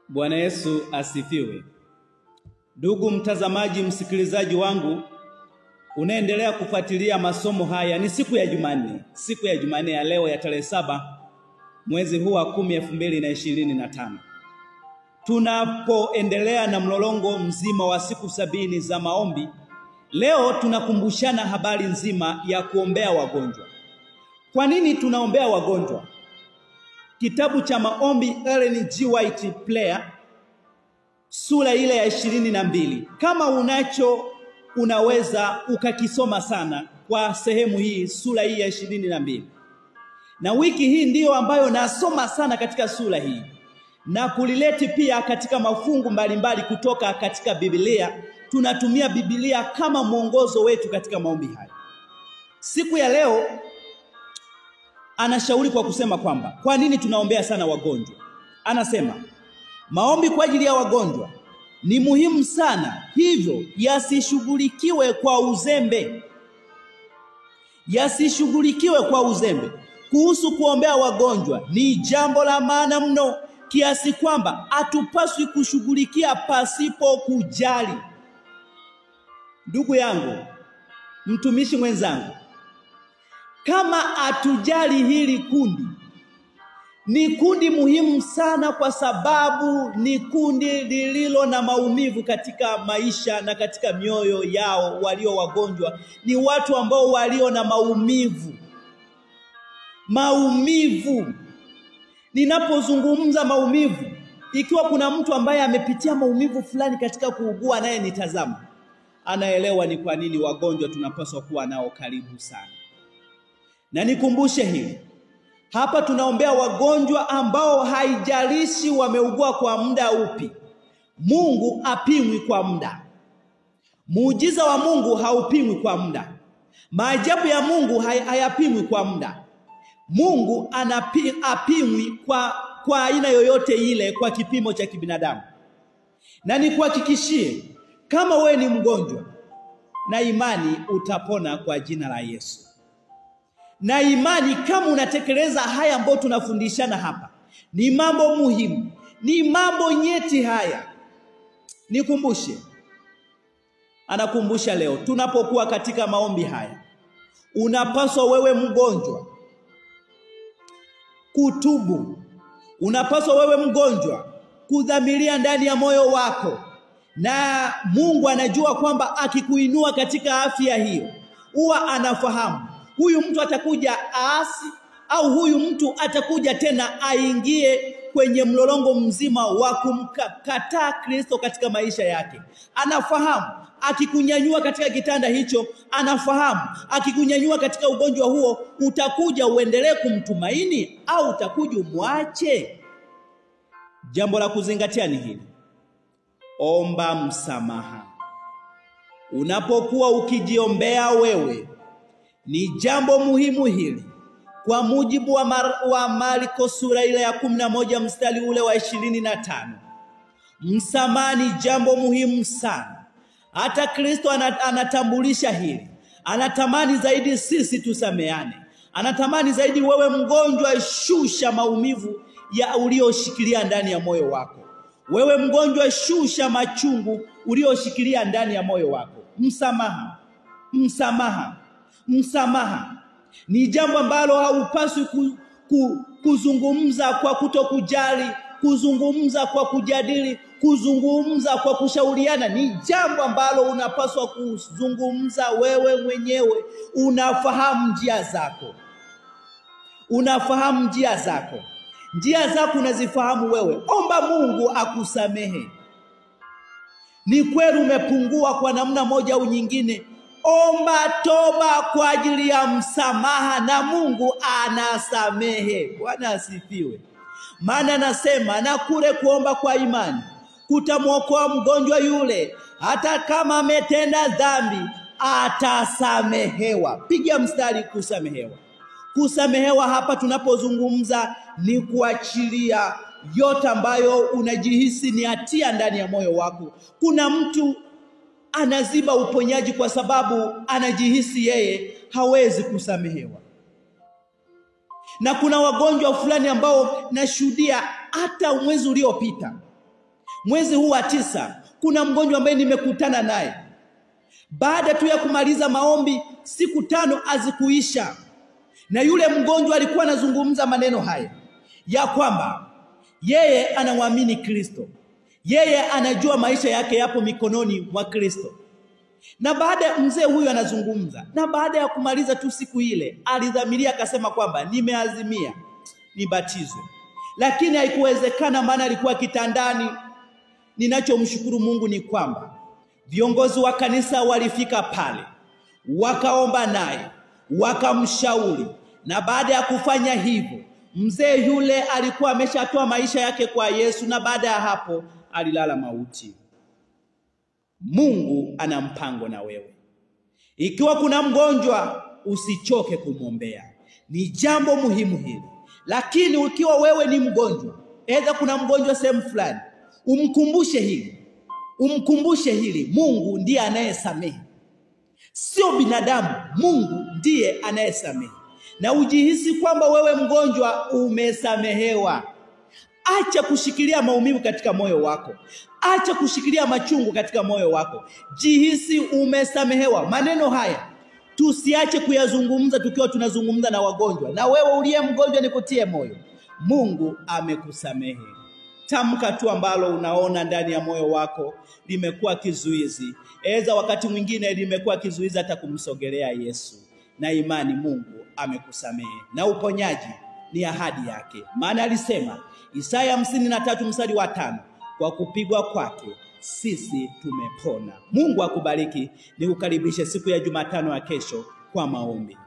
Bwana Yesu asifiwe. Ndugu mtazamaji, msikilizaji wangu, unaendelea kufuatilia masomo haya. Ni siku ya Jumanne. Siku ya Jumanne ya leo ya tarehe 7 mwezi huu wa 10 2025. Tunapoendelea na mlolongo mzima wa siku 70 za maombi, leo tunakumbushana habari nzima ya kuombea wagonjwa. Kwa nini tunaombea wagonjwa? Kitabu cha maombi Ellen G. White Player sura ile ya 22. Kama unaweza ukakisoma sana kwa sehemu hii, sura hii ya 22. Na wiki hii ndiyo ambayo nasoma sana katika sura hii, na kulileti pia katika mafungu mbalimbali kutoka katika Biblia. Tunatumia Biblia kama mwongozo wetu katika maombi haya. Siku ya leo anashauri kwa kusema kwamba kwa nini tunaombea sana wagonjwa. Anasema maombi kwa ajili ya wagonjwa ni muhimu sana, hivyo yasishughulikiwe kwa uzembe. Yasishughulikiwe kwa uzembe. Kuhusu kuombea wagonjwa ni jambo la maana mno, kiasi kwamba hatupaswi kushughulikia pasipo kujali. Ndugu yangu, mtumishi mwenzangu, kama hatujali hili kundi, ni kundi muhimu sana, kwa sababu ni kundi lililo na maumivu katika maisha na katika mioyo yao. Walio wagonjwa ni watu ambao walio na maumivu. Ninapozungumza maumivu, ikiwa kuna mtu ambaye amepitia maumivu fulani katika kuugua, naye nitazama, anaelewa ni kwa nini wagonjwa tunapaswa kuwa nao karibu sana. Na nikumbushe hili, hapa tunaombea wagonjwa ambao haijalishi wameugua kwa muda upi. Mungu apimwi kwa muda. Muujiza wa Mungu haupimwi kwa muda. Maajabu ya Mungu hayapimwi kwa muda. Mungu apimwi kwa aina yoyote ile, kwa kipimo cha kibinadamu. Na nikuhakikishie, kama we ni mgonjwa, na imani utapona kwa jina la Yesu. Na imani, kama unatekeleza haya ambayo tunafundishana hapa, ni mambo muhimu, ni mambo nyeti haya. Nikumbushe, anakumbusha leo tunapokuwa katika maombi haya, unapaswa wewe mgonjwa kutubu. Unapaswa wewe mgonjwa kudhamiria ndani ya moyo wako, na Mungu anajua kwamba akikuinua katika afya hiyo, huwa anafahamu huyu mtu atakuja aasi, au huyu mtu atakuja tena aingie kwenye mlolongo mzima wa kumkataa Kristo katika maisha yake. Anafahamu akikunyanyua katika kitanda hicho, anafahamu akikunyanyua katika ugonjwa huo, utakuja uendelee kumtumaini au utakuja umwache. Jambo la kuzingatia ni hili: omba msamaha. Unapokuwa ukijiombea wewe, ni jambo muhimu hili. Kwa mujibu wa Marko sura ile ya 11 mstari ule wa 25, msamaha ni jambo muhimu sana. Hata Kristo anatambulisha hili. Anatamani zaidi sisi tusameane. Anatamani zaidi wewe mgonjwa, shusha maumivu ya ulioshikilia ndani ya moyo wako. Wewe mgonjwa, shusha machungu ulioshikilia ndani ya moyo wako. Msamaha ni jambo ambalo haupaswi kuzungumza kwa kutokujali, kuzungumza kwa kujadili, kuzungumza kwa kushauriana. Ni jambo ambalo unapaswa kuzungumza wewe mwenyewe. Unafahamu njia zako. Njia zako unazifahamu wewe. Omba Mungu akusamehe. Ni kweli umepungua kwa namna moja au nyingine, omba toba kwa ajili ya msamaha, na Mungu anasamehe. Bwana asifiwe. Maana anasema, na kule kuomba kwa imani kutamwokoa mgonjwa yule, hata kama ametenda dhambi atasamehewa. Piga mstari kusamehewa. Kusamehewa hapa tunapozungumza ni kuachilia yote ambayo unajihisi ni hatia ndani ya moyo wako. Kuna mtu anaziba uponyaji kwa sababu anajihisi yeye hawezi kusamehewa. Na kuna wagonjwa fulani ambao nashuhudia hata mwezi uliopita mwezi huu wa 9 kuna mgonjwa ambaye nimekutana naye. Baada tu ya kumaliza maombi, siku 5 hazikuisha, na yule mgonjwa alikuwa anazungumza maneno haya ya kwamba yeye anamwamini Kristo. Yeye anajua maisha yake yapo mikononi mwa Kristo. Na baada mzee huyu anazungumza, na baada ya kumaliza tu siku ile, alidhamiria akasema kwamba nimeazimia nibatizwe. Lakini haikuwezekana, maana alikuwa kitandani. Ninachomshukuru Mungu ni kwamba viongozi wa kanisa walifika pale, wakaomba naye, wakamshauri, na baada ya kufanya hivyo, mzee yule alikuwa ameshatoa maisha yake kwa Yesu, na baada ya hapo alilala mauti. Mungu ana mpango na wewe. Ikiwa kuna mgonjwa, usichoke kumwombea. Ni jambo muhimu hili. Lakini ukiwa wewe ni mgonjwa, aidha kuna mgonjwa sehemu fulani, umkumbushe hili. Mungu ndiye anayesamehe, sio binadamu. Mungu ndiye anayesamehe. Na ujihisi kwamba wewe mgonjwa umesamehewa. Acha kushikilia maumivu katika moyo wako. Acha kushikilia machungu katika moyo wako. Jihisi umesamehewa. Maneno haya tusiache kuyazungumza tukiwa tunazungumza na wagonjwa. Na wewe uliye mgonjwa, nikutie moyo, Mungu amekusamehe. Tamka tu ambalo unaona ndani ya moyo wako limekuwa kizuizi. Eza wakati mwingine limekuwa kizuizi hata kumsogelea Yesu. Na imani Mungu amekusamehe. Na uponyaji ni ahadi yake. Maana alisema Isaya 53 mstari wa 5, kwa kupigwa kwake sisi tumepona. Mungu akubariki. Nikukaribishe siku ya Jumatano ya kesho kwa maombi.